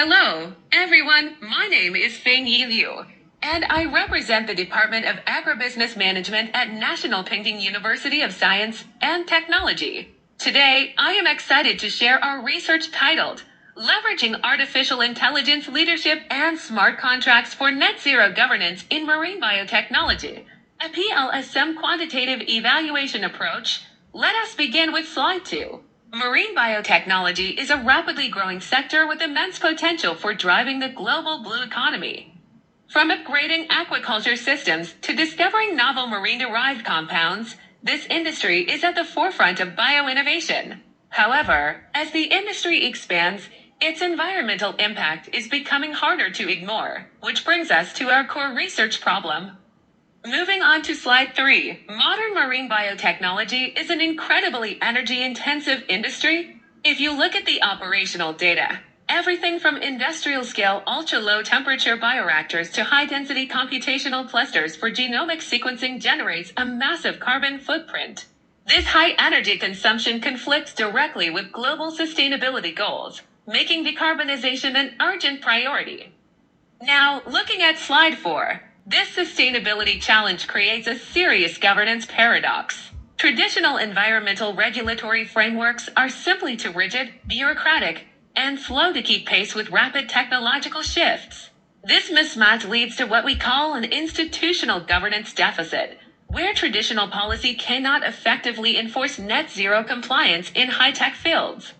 Hello, everyone. My name is Fangyi Liu, and I represent the Department of Agribusiness Management at National Pingding University of Science and Technology. Today, I am excited to share our research titled Leveraging Artificial Intelligence Leadership and Smart Contracts for Net Zero Governance in Marine Biotechnology, a PLS-SEM quantitative evaluation approach. Let us begin with slide 2. Marine biotechnology is a rapidly growing sector with immense potential for driving the global blue economy. From upgrading aquaculture systems to discovering novel marine-derived compounds, this industry is at the forefront of bioinnovation. However, as the industry expands, its environmental impact is becoming harder to ignore, which brings us to our core research problem. Moving on to slide 3, modern marine biotechnology is an incredibly energy-intensive industry. If you look at the operational data, everything from industrial-scale ultra-low temperature bioreactors to high-density computational clusters for genomic sequencing generates a massive carbon footprint. This high energy consumption conflicts directly with global sustainability goals, making decarbonization an urgent priority. Now, looking at slide 4, this sustainability challenge creates a serious governance paradox. Traditional environmental regulatory frameworks are simply too rigid, bureaucratic, and slow to keep pace with rapid technological shifts. This mismatch leads to what we call an institutional governance deficit, where traditional policy cannot effectively enforce net zero compliance in high-tech fields.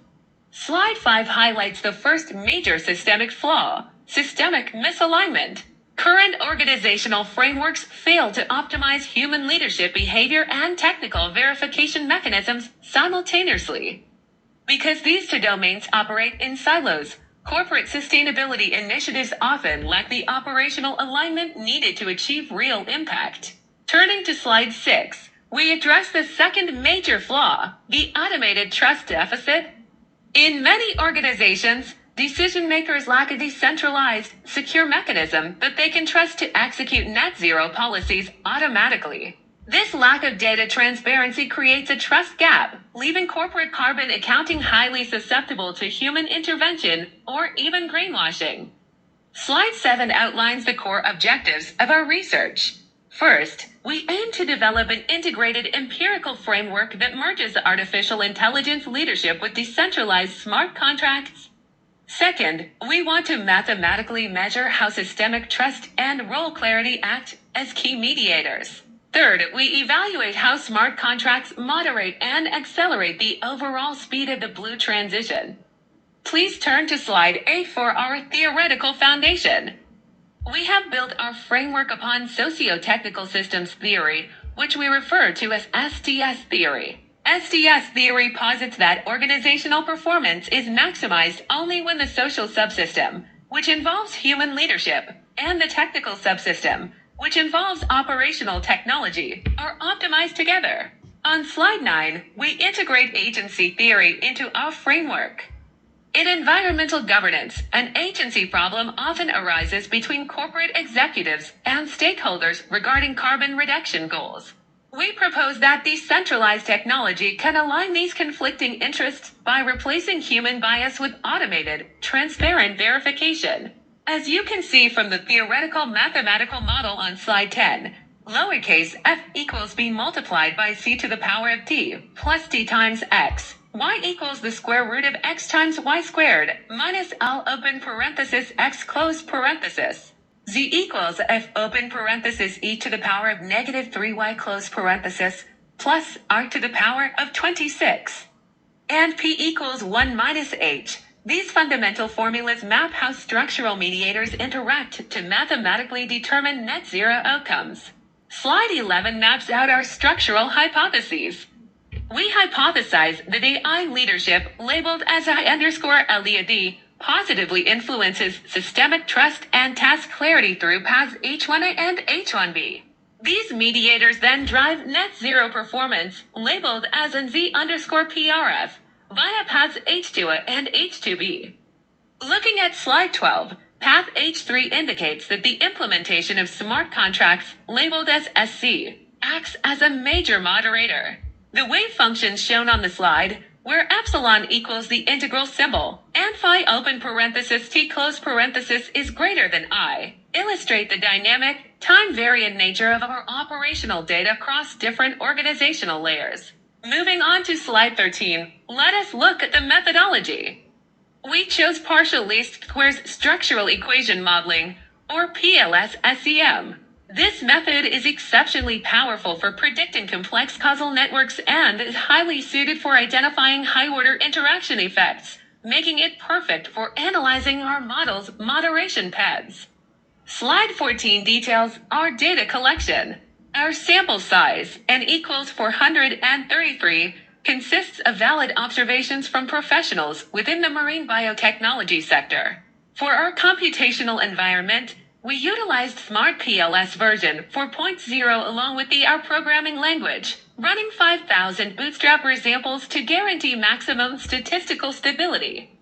Slide 5 highlights the first major systemic flaw: systemic misalignment. Current organizational frameworks fail to optimize human leadership behavior and technical verification mechanisms simultaneously. Because these two domains operate in silos, corporate sustainability initiatives often lack the operational alignment needed to achieve real impact. Turning to slide 6, we address the second major flaw, the automated trust deficit. In many organizations, decision-makers lack a decentralized, secure mechanism that they can trust to execute net zero policies automatically. This lack of data transparency creates a trust gap, leaving corporate carbon accounting highly susceptible to human intervention or even greenwashing. Slide 7 outlines the core objectives of our research. First, we aim to develop an integrated empirical framework that merges artificial intelligence leadership with decentralized smart contracts. Second, we want to mathematically measure how systemic trust and role clarity act as key mediators. Third, we evaluate how smart contracts moderate and accelerate the overall speed of the blue transition. Please turn to slide 8 for our theoretical foundation. We have built our framework upon socio-technical systems theory, which we refer to as STS theory. STS theory posits that organizational performance is maximized only when the social subsystem, which involves human leadership, and the technical subsystem, which involves operational technology, are optimized together. On slide 9, we integrate agency theory into our framework. In environmental governance, an agency problem often arises between corporate executives and stakeholders regarding carbon reduction goals. We propose that decentralized technology can align these conflicting interests by replacing human bias with automated, transparent verification. As you can see from the theoretical mathematical model on slide 10, lowercase f equals b multiplied by c to the power of t plus t times x. Y equals the square root of x times y squared minus l open parenthesis x close parenthesis. Z equals f open parenthesis e to the power of negative 3y close parenthesis plus r to the power of 26. And p equals 1 minus h. These fundamental formulas map how structural mediators interact to mathematically determine net zero outcomes. Slide 11 maps out our structural hypotheses. We hypothesize that AI leadership, labeled as I_LEAD, positively influences systemic trust and task clarity through paths H1A and H1B. These mediators then drive net zero performance, labeled as Z_PRF, via paths H2A and H2B. Looking at slide 12, path H3 indicates that the implementation of smart contracts, labeled as SC, acts as a major moderator. The wave functions shown on the slide, where epsilon equals the integral symbol, and phi open parenthesis t close parenthesis is greater than I, illustrate the dynamic, time-variant nature of our operational data across different organizational layers. Moving on to slide 13, let us look at the methodology. We chose partial least squares structural equation modeling, or PLS-SEM. This method is exceptionally powerful for predicting complex causal networks and is highly suited for identifying high-order interaction effects, making it perfect for analyzing our model's moderation paths. Slide 14 details our data collection. Our sample size, n equals 433, consists of valid observations from professionals within the marine biotechnology sector. For our computational environment, we utilized Smart PLS version 4.0 along with the R programming language, running 5,000 bootstrapper samples to guarantee maximum statistical stability.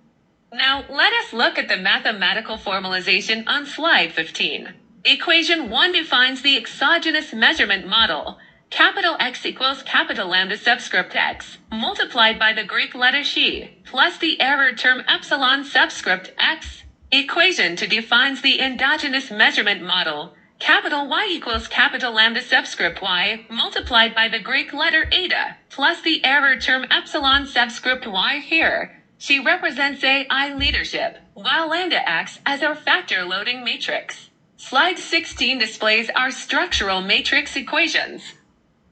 Now, let us look at the mathematical formalization on slide 15. Equation 1 defines the exogenous measurement model. Capital X equals capital lambda subscript x, multiplied by the Greek letter xi, plus the error term epsilon subscript x. Equation 2 defines the endogenous measurement model. Capital Y equals capital lambda subscript y, multiplied by the Greek letter eta, plus the error term epsilon subscript y here. She represents AI leadership, while lambda acts as our factor loading matrix. Slide 16 displays our structural matrix equations.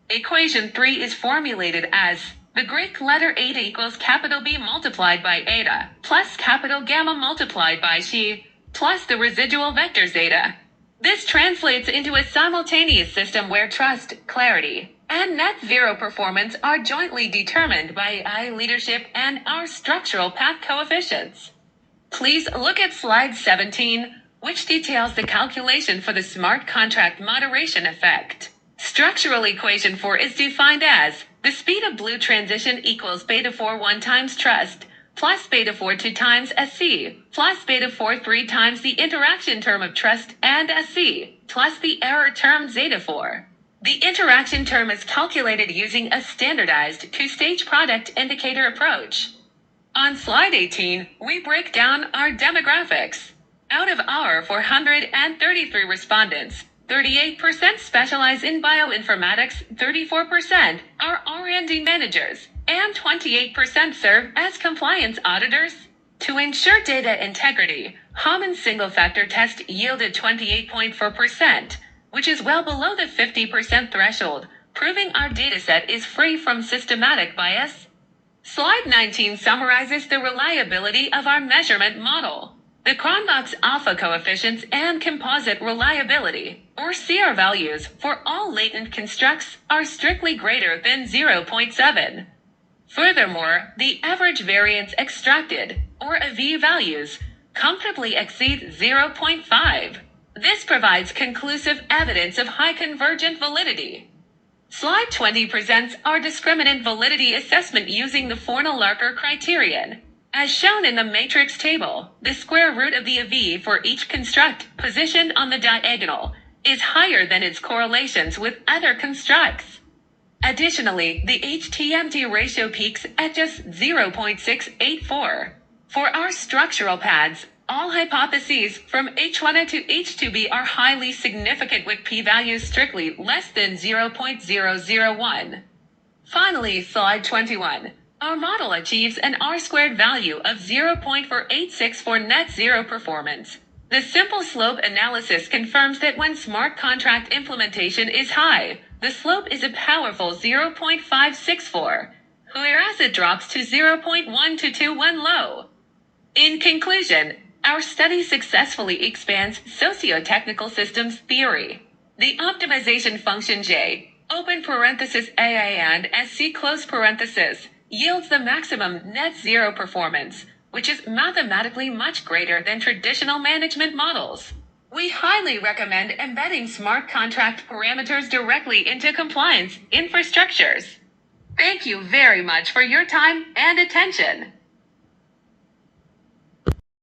Equation 3 is formulated as the Greek letter eta equals capital B multiplied by eta, plus capital gamma multiplied by xi, plus the residual vector zeta. This translates into a simultaneous system where trust, clarity, and net zero performance are jointly determined by AI leadership and our structural path coefficients. Please look at slide 17, which details the calculation for the smart contract moderation effect. Structural equation 4 is defined as the speed of blue transition equals beta 4 1 times trust, plus beta 4 2 times SC, plus beta 4 3 times the interaction term of trust and SC, plus the error term zeta 4. The interaction term is calculated using a standardized two-stage product indicator approach. On slide 18, we break down our demographics. Out of our 433 respondents, 38% specialize in bioinformatics, 34% are R&D managers, and 28% serve as compliance auditors. To ensure data integrity, Hammond's single-factor test yielded 28.4%, which is well below the 50% threshold, proving our dataset is free from systematic bias. Slide 19 summarizes the reliability of our measurement model. The Cronbach's alpha coefficients and composite reliability, or CR values, for all latent constructs are strictly greater than 0.7. Furthermore, the average variance extracted, or AV values, comfortably exceed 0.5. This provides conclusive evidence of high convergent validity. Slide 20 presents our discriminant validity assessment using the Fornell-Larker criterion. As shown in the matrix table, the square root of the AV for each construct positioned on the diagonal is higher than its correlations with other constructs. Additionally, the HT-MT ratio peaks at just 0.684. For our structural paths, all hypotheses from H1 to H2B are highly significant with p-values strictly less than 0.001. Finally, slide 21. Our model achieves an R-squared value of 0.486 for net zero performance. The simple slope analysis confirms that when smart contract implementation is high, the slope is a powerful 0.564, whereas it drops to 0.122 when low. In conclusion, our study successfully expands socio-technical systems theory. The optimization function J, open parenthesis AA and SC close parenthesis, yields the maximum net zero performance, which is mathematically much greater than traditional management models. We highly recommend embedding smart contract parameters directly into compliance infrastructures. Thank you very much for your time and attention.